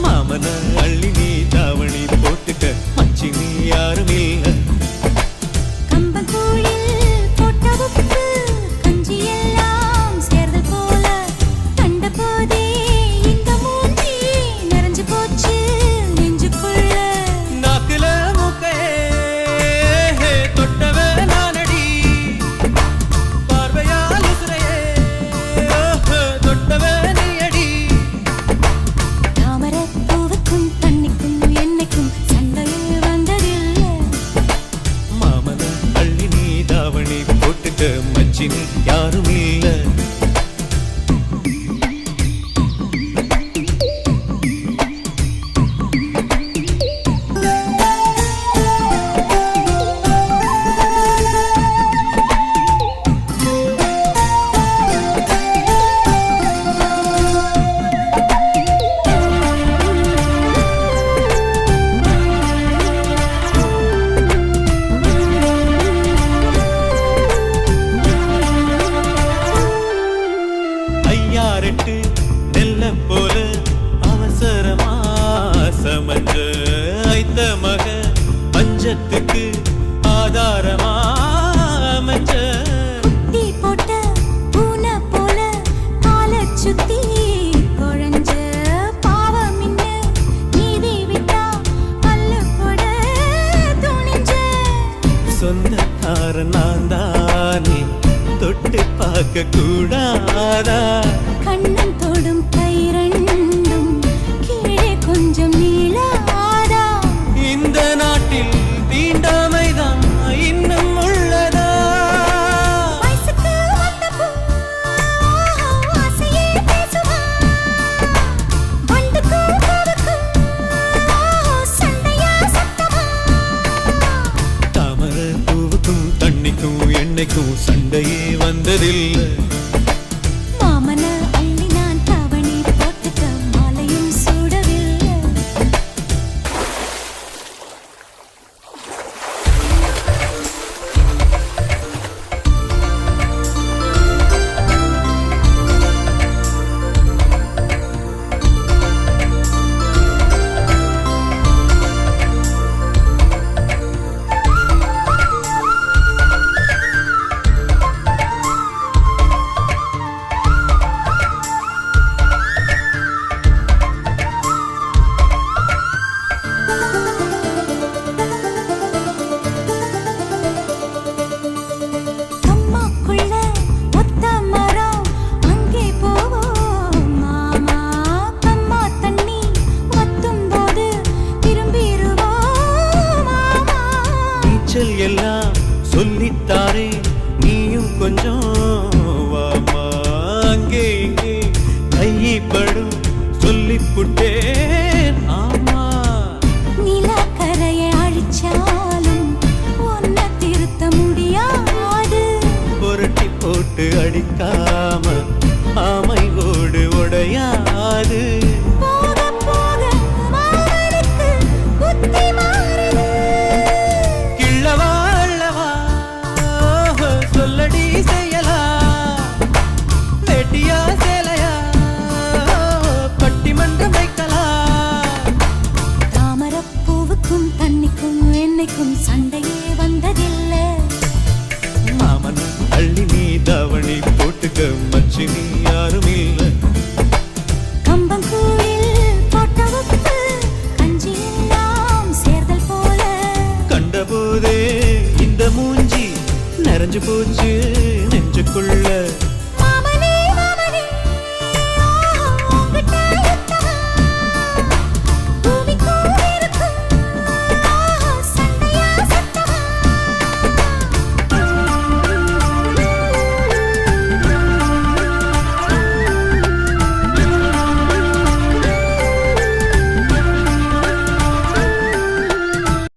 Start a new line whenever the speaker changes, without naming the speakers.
மாமன அள்ளி நீ தாவணி போட்டுக்க மச்சி நீ யாரும் இல்ல.
கம்பங்கூழில் போட்ட உப்பு கஞ்சி எல்லாம் சேர்தல் போல கண்ட போதே இந்த மூஞ்சி நிறைஞ்சு போச்சு நெஞ்சுக்குள்ள.
நாக்குல மூக்கே தொட்டவே நானடி பார்வையால் உசுரையே தொட்டவே நீயடி.
தாமரப் பூவுக்கும் தண்ணிக்கும் என்னைக்கும் சண்டையே வந்ததில்லை.
மாமன அள்ளி நீ தாவணி போட்டுக்க மச்சி நீ யாரும் இல்ல. ஐயாரெட்டு நெல்ல போல அவசரமா சமஞ்ச ஐத்த மக பஞ்சத்துக்கு ஆதாரமா அமைஞ்ச.
குட்டி போட்ட பூனை போல காலைச் சுத்தி குழஞ்ச பாவம் இன்ன நீதி விட்டா பல்லு போட துணிஞ்ச.
சொந்தக்கார நான் தானே தொட்டு பார்க்க கூடாதா.
கண்ணன் தொடும் கை ரெண்டும் கீழே கொஞ்சம் நீளாதா.
இந்த நாட்டில் தீண்டாமைதான் இன்னும் உள்ளதா.
வயசுக்கு வந்த பூ ஆசையே பேசுவா. வண்டுக்கும் பூவுக்கும் சண்டையா சத்தமா.
தாமரை பூவுக்கும் தண்ணிக்கும் எண்ணெய்க்கும் சண்டையே வந்ததில்லை.
மாமன அள்ளி நான் தாவணி போட்டுக்க மாலையும் சூடவில்லை. அம்மாக்குள்ள ஒத்த மரம் அங்கே போவோம் மாமா. கம்மா தண்ணி வத்தும் போது திரும்பிடுவோம் மாமா.
நீச்சல் எல்லாம் சொல்லித்தாரே நீயும் கொஞ்சம் வாமா. அங்கே இங்கே கைப்படும் சொல்லிப்புட்டேன் ஆமா.
நிலக்கரையை அழிச்சாலும் ஒன்ன திருத்த முடியாது.
புரட்டி போட்டு அடிக்காம ஆமை ஓடு உடையாது.
போக போக மாமனுக்கு புத்தி மாறுது.
கிள்ளவா அள்ளவா சொல்லடி செய்யலா. வெட்டியா சேலையா பட்டிமன்றம் வைக்கலாம்.
தாமரப் பூவுக்கும் தண்ணிக்கும் என்னைக்கும் சண்டையே வந்ததில்லை.
மாமன் அள்ளி நீ தாவணி போட்டுக்க மச்சி நீ யாரும் இல்ல.
கம்பங்கூழில் போட்ட உப்பு கஞ்சி எல்லாம் சேர்தல் போல
கண்டபோதே இந்த மூஞ்சி நிறைஞ்சு போச்சு நெஞ்சுக்குள்ள.